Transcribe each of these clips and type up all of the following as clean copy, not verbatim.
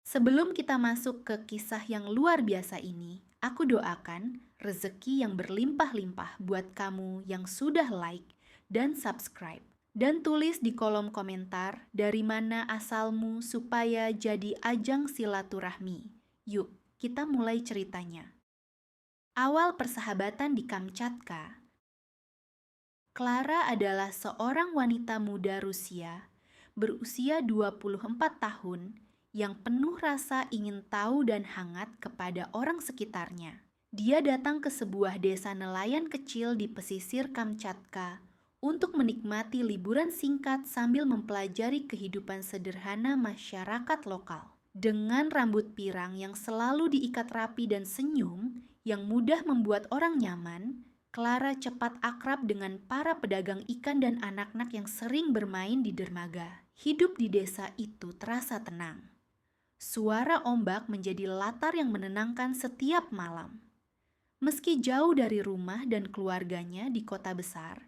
Sebelum kita masuk ke kisah yang luar biasa ini, aku doakan rezeki yang berlimpah-limpah buat kamu yang sudah like dan subscribe. Dan tulis di kolom komentar dari mana asalmu supaya jadi ajang silaturahmi. Yuk, kita mulai ceritanya. Awal persahabatan di Kamchatka. Clara adalah seorang wanita muda Rusia berusia 24 tahun yang penuh rasa ingin tahu dan hangat kepada orang sekitarnya. Dia datang ke sebuah desa nelayan kecil di pesisir Kamchatka untuk menikmati liburan singkat sambil mempelajari kehidupan sederhana masyarakat lokal. Dengan rambut pirang yang selalu diikat rapi dan senyum yang mudah membuat orang nyaman, Clara cepat akrab dengan para pedagang ikan dan anak-anak yang sering bermain di dermaga. Hidup di desa itu terasa tenang. Suara ombak menjadi latar yang menenangkan setiap malam. Meski jauh dari rumah dan keluarganya di kota besar,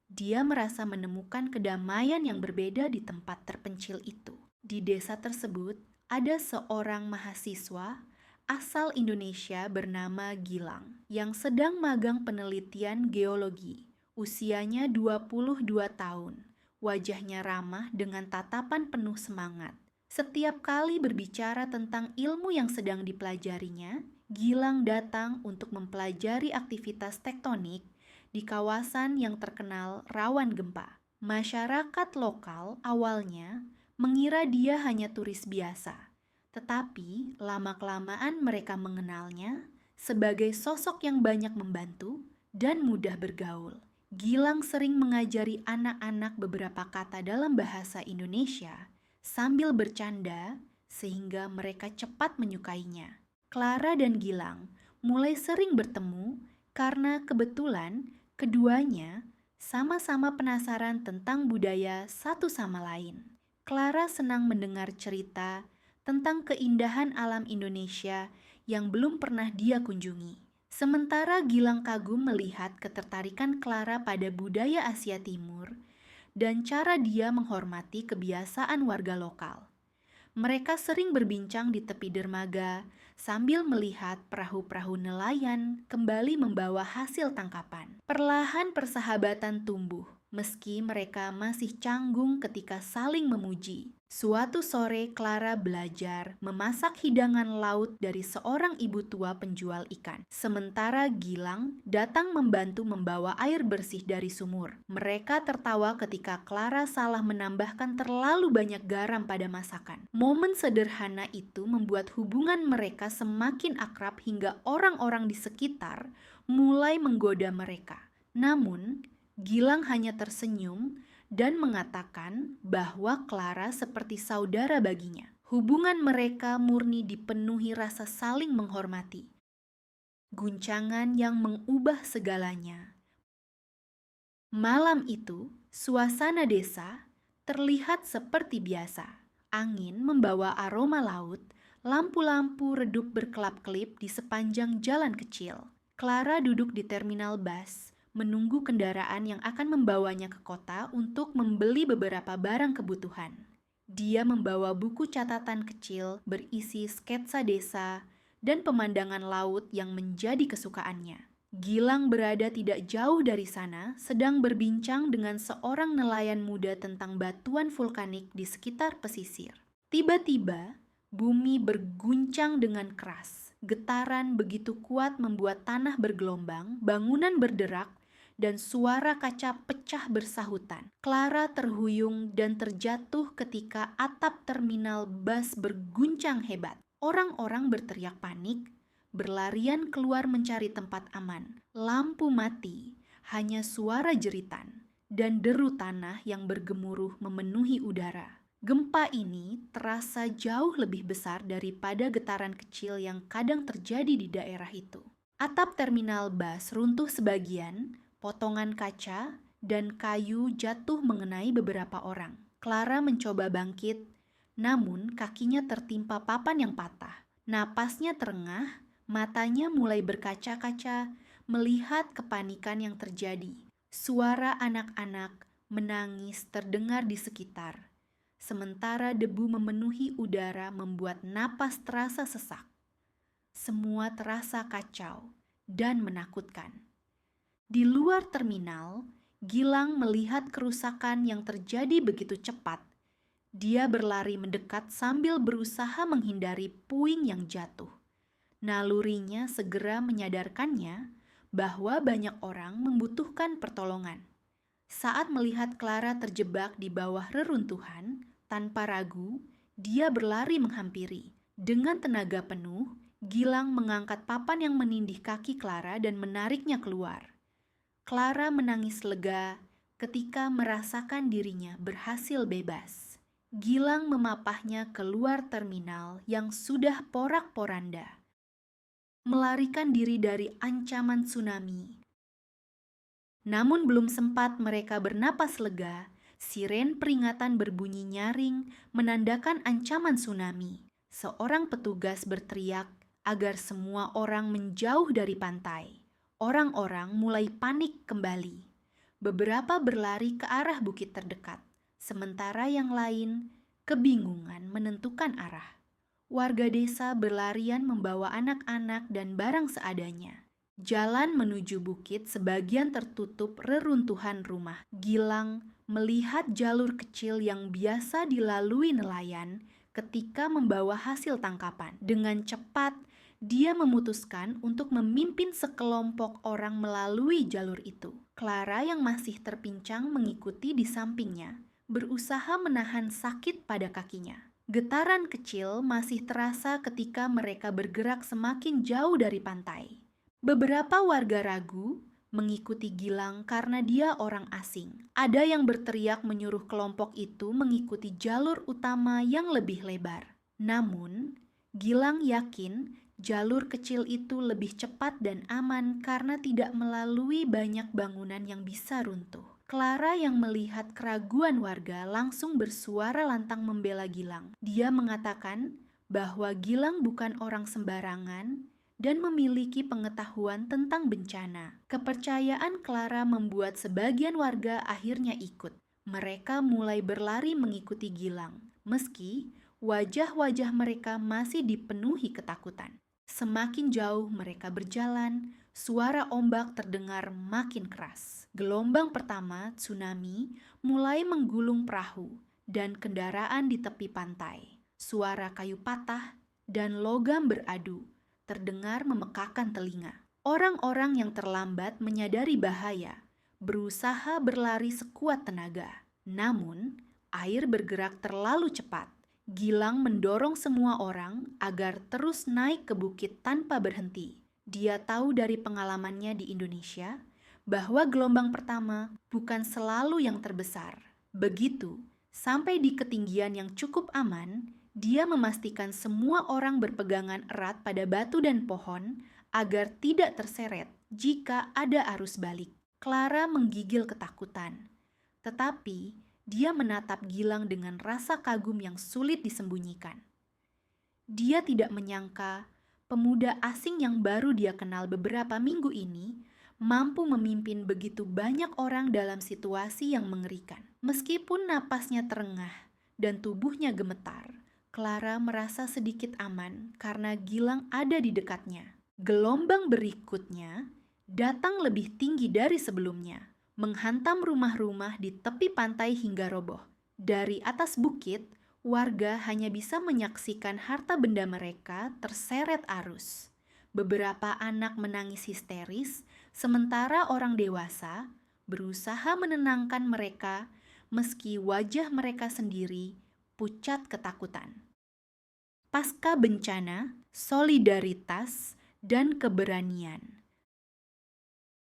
dia merasa menemukan kedamaian yang berbeda di tempat terpencil itu. Di desa tersebut, ada seorang mahasiswa asal Indonesia bernama Gilang yang sedang magang penelitian geologi. Usianya 22 tahun. Wajahnya ramah dengan tatapan penuh semangat. Setiap kali berbicara tentang ilmu yang sedang dipelajarinya, Gilang datang untuk mempelajari aktivitas tektonik di kawasan yang terkenal rawan gempa. Masyarakat lokal awalnya mengira dia hanya turis biasa. Tetapi lama-kelamaan mereka mengenalnya sebagai sosok yang banyak membantu dan mudah bergaul. Gilang sering mengajari anak-anak beberapa kata dalam bahasa Indonesia sambil bercanda sehingga mereka cepat menyukainya. Clara dan Gilang mulai sering bertemu karena kebetulan keduanya sama-sama penasaran tentang budaya satu sama lain. Clara senang mendengar cerita tentang keindahan alam Indonesia yang belum pernah dia kunjungi. Sementara Gilang kagum melihat ketertarikan Clara pada budaya Asia Timur dan cara dia menghormati kebiasaan warga lokal. Mereka sering berbincang di tepi dermaga sambil melihat perahu-perahu nelayan kembali membawa hasil tangkapan. Perlahan persahabatan tumbuh, meski mereka masih canggung ketika saling memuji. Suatu sore Clara belajar memasak hidangan laut dari seorang ibu tua penjual ikan. Sementara Gilang datang membantu membawa air bersih dari sumur. Mereka tertawa ketika Clara salah menambahkan terlalu banyak garam pada masakan. Momen sederhana itu membuat hubungan mereka semakin akrab hingga orang-orang di sekitar mulai menggoda mereka. Namun, Gilang hanya tersenyum dan mengatakan bahwa Clara seperti saudara baginya. Hubungan mereka murni dipenuhi rasa saling menghormati. Guncangan yang mengubah segalanya. Malam itu, suasana desa terlihat seperti biasa. Angin membawa aroma laut, lampu-lampu redup berkelap-kelip di sepanjang jalan kecil. Clara duduk di terminal bus, menunggu kendaraan yang akan membawanya ke kota untuk membeli beberapa barang kebutuhan. Dia membawa buku catatan kecil berisi sketsa desa dan pemandangan laut yang menjadi kesukaannya. Gilang berada tidak jauh dari sana, sedang berbincang dengan seorang nelayan muda tentang batuan vulkanik di sekitar pesisir. Tiba-tiba, bumi berguncang dengan keras. Getaran begitu kuat membuat tanah bergelombang, bangunan berderak, dan suara kaca pecah bersahutan. Clara terhuyung dan terjatuh ketika atap terminal bus berguncang hebat. Orang-orang berteriak panik, berlarian keluar mencari tempat aman. Lampu mati, hanya suara jeritan dan deru tanah yang bergemuruh memenuhi udara. Gempa ini terasa jauh lebih besar daripada getaran kecil yang kadang terjadi di daerah itu. Atap terminal bus runtuh sebagian, potongan kaca dan kayu jatuh mengenai beberapa orang. Clara mencoba bangkit, namun kakinya tertimpa papan yang patah. Napasnya terengah, matanya mulai berkaca-kaca melihat kepanikan yang terjadi. Suara anak-anak menangis terdengar di sekitar. sementara debu memenuhi udara membuat napas terasa sesak. Semua terasa kacau dan menakutkan. Di luar terminal, Gilang melihat kerusakan yang terjadi begitu cepat. Dia berlari mendekat sambil berusaha menghindari puing yang jatuh. Nalurinya segera menyadarkannya bahwa banyak orang membutuhkan pertolongan. Saat melihat Clara terjebak di bawah reruntuhan, tanpa ragu, dia berlari menghampiri. Dengan tenaga penuh, Gilang mengangkat papan yang menindih kaki Clara dan menariknya keluar. Clara menangis lega ketika merasakan dirinya berhasil bebas. Gilang memapahnya keluar terminal yang sudah porak-poranda, melarikan diri dari ancaman tsunami. Namun belum sempat mereka bernapas lega, siren peringatan berbunyi nyaring menandakan ancaman tsunami. Seorang petugas berteriak agar semua orang menjauh dari pantai. Orang-orang mulai panik kembali. Beberapa berlari ke arah bukit terdekat, sementara yang lain kebingungan menentukan arah. Warga desa berlarian membawa anak-anak dan barang seadanya. Jalan menuju bukit sebagian tertutup reruntuhan rumah. Gilang melihat jalur kecil yang biasa dilalui nelayan ketika membawa hasil tangkapan. Dengan cepat, dia memutuskan untuk memimpin sekelompok orang melalui jalur itu. Clara yang masih terpincang mengikuti di sampingnya, berusaha menahan sakit pada kakinya. Getaran kecil masih terasa ketika mereka bergerak semakin jauh dari pantai. Beberapa warga ragu mengikuti Gilang karena dia orang asing. Ada yang berteriak menyuruh kelompok itu mengikuti jalur utama yang lebih lebar. Namun, Gilang yakin jalur kecil itu lebih cepat dan aman karena tidak melalui banyak bangunan yang bisa runtuh. Clara yang melihat keraguan warga langsung bersuara lantang membela Gilang. Dia mengatakan bahwa Gilang bukan orang sembarangan dan memiliki pengetahuan tentang bencana. Kepercayaan Clara membuat sebagian warga akhirnya ikut. Mereka mulai berlari mengikuti Gilang, meski wajah-wajah mereka masih dipenuhi ketakutan. Semakin jauh mereka berjalan, suara ombak terdengar makin keras. Gelombang pertama, tsunami, mulai menggulung perahu dan kendaraan di tepi pantai. Suara kayu patah dan logam beradu terdengar memekakan telinga. Orang-orang yang terlambat menyadari bahaya, berusaha berlari sekuat tenaga. Namun, air bergerak terlalu cepat. Gilang mendorong semua orang agar terus naik ke bukit tanpa berhenti. Dia tahu dari pengalamannya di Indonesia bahwa gelombang pertama bukan selalu yang terbesar. Begitu, sampai di ketinggian yang cukup aman, dia memastikan semua orang berpegangan erat pada batu dan pohon agar tidak terseret jika ada arus balik. Clara menggigil ketakutan, tetapi dia menatap Gilang dengan rasa kagum yang sulit disembunyikan. Dia tidak menyangka pemuda asing yang baru dia kenal beberapa minggu ini mampu memimpin begitu banyak orang dalam situasi yang mengerikan. Meskipun napasnya terengah dan tubuhnya gemetar, Clara merasa sedikit aman karena Gilang ada di dekatnya. Gelombang berikutnya datang lebih tinggi dari sebelumnya, menghantam rumah-rumah di tepi pantai hingga roboh. Dari atas bukit, warga hanya bisa menyaksikan harta benda mereka terseret arus. Beberapa anak menangis histeris, sementara orang dewasa berusaha menenangkan mereka meski wajah mereka sendiri pucat ketakutan. Pasca bencana, solidaritas, dan keberanian.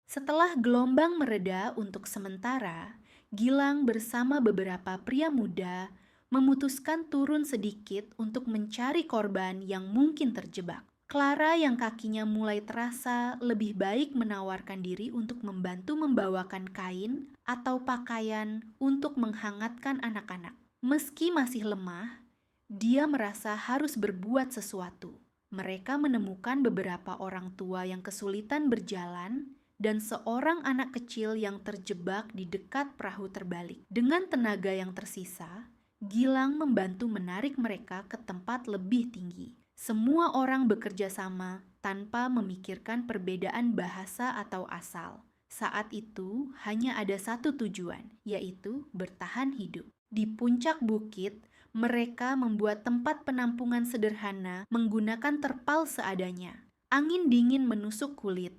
Setelah gelombang mereda untuk sementara, Gilang bersama beberapa pria muda memutuskan turun sedikit untuk mencari korban yang mungkin terjebak. Clara yang kakinya mulai terasa lebih baik menawarkan diri untuk membantu membawakan kain atau pakaian untuk menghangatkan anak-anak. Meski masih lemah, dia merasa harus berbuat sesuatu. Mereka menemukan beberapa orang tua yang kesulitan berjalan dan seorang anak kecil yang terjebak di dekat perahu terbalik. Dengan tenaga yang tersisa, Gilang membantu menarik mereka ke tempat lebih tinggi. Semua orang bekerja sama tanpa memikirkan perbedaan bahasa atau asal. Saat itu hanya ada satu tujuan, yaitu bertahan hidup. Di puncak bukit, mereka membuat tempat penampungan sederhana menggunakan terpal seadanya. Angin dingin menusuk kulit,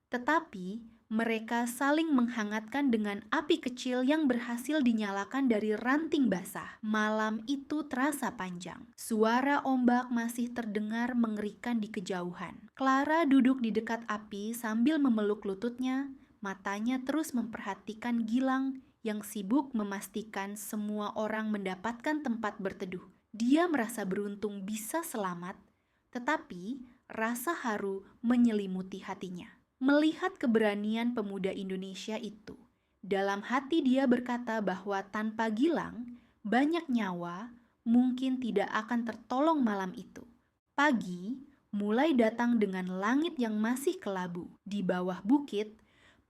tetapi mereka saling menghangatkan dengan api kecil yang berhasil dinyalakan dari ranting basah. Malam itu terasa panjang. Suara ombak masih terdengar mengerikan di kejauhan. Clara duduk di dekat api sambil memeluk lututnya. Matanya terus memperhatikan Gilang yang sibuk memastikan semua orang mendapatkan tempat berteduh. Dia merasa beruntung bisa selamat, tetapi rasa haru menyelimuti hatinya. Melihat keberanian pemuda Indonesia itu, dalam hati dia berkata bahwa tanpa Gilang, banyak nyawa mungkin tidak akan tertolong malam itu. Pagi mulai datang dengan langit yang masih kelabu. Di bawah bukit,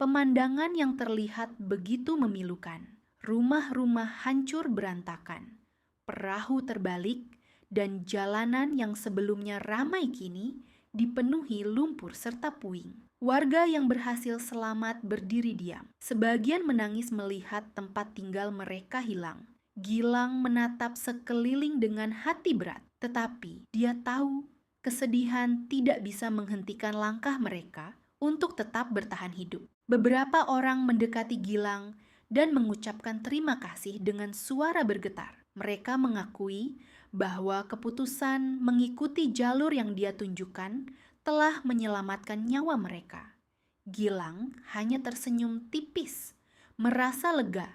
pemandangan yang terlihat begitu memilukan. Rumah-rumah hancur berantakan, perahu terbalik, dan jalanan yang sebelumnya ramai kini dipenuhi lumpur serta puing. Warga yang berhasil selamat berdiri diam. Sebagian menangis melihat tempat tinggal mereka hilang. Gilang menatap sekeliling dengan hati berat, tetapi dia tahu kesedihan tidak bisa menghentikan langkah mereka untuk tetap bertahan hidup. Beberapa orang mendekati Gilang dan mengucapkan terima kasih dengan suara bergetar. Mereka mengakui bahwa keputusan mengikuti jalur yang dia tunjukkan telah menyelamatkan nyawa mereka. Gilang hanya tersenyum tipis, merasa lega,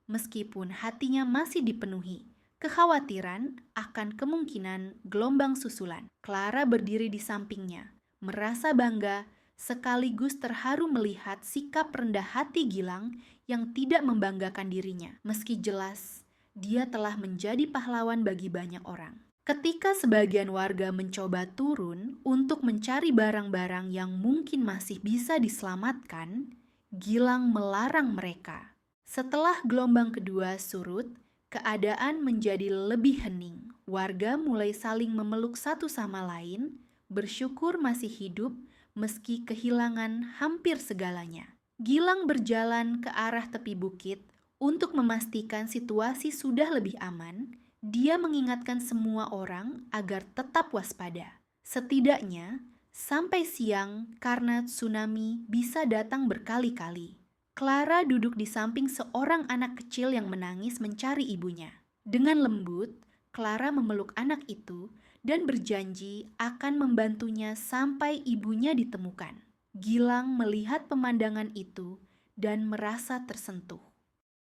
meskipun hatinya masih dipenuhi kekhawatiran akan kemungkinan gelombang susulan. Clara berdiri di sampingnya, merasa bangga sekaligus terharu melihat sikap rendah hati Gilang yang tidak membanggakan dirinya, meski jelas dia telah menjadi pahlawan bagi banyak orang. Ketika sebagian warga mencoba turun untuk mencari barang-barang yang mungkin masih bisa diselamatkan, Gilang melarang mereka. Setelah gelombang kedua surut, keadaan menjadi lebih hening. Warga mulai saling memeluk satu sama lain, bersyukur masih hidup meski kehilangan hampir segalanya. Gilang berjalan ke arah tepi bukit untuk memastikan situasi sudah lebih aman. Dia mengingatkan semua orang agar tetap waspada. Setidaknya, sampai siang karena tsunami bisa datang berkali-kali. Clara duduk di samping seorang anak kecil yang menangis mencari ibunya. Dengan lembut, Clara memeluk anak itu dan berjanji akan membantunya sampai ibunya ditemukan. Gilang melihat pemandangan itu dan merasa tersentuh.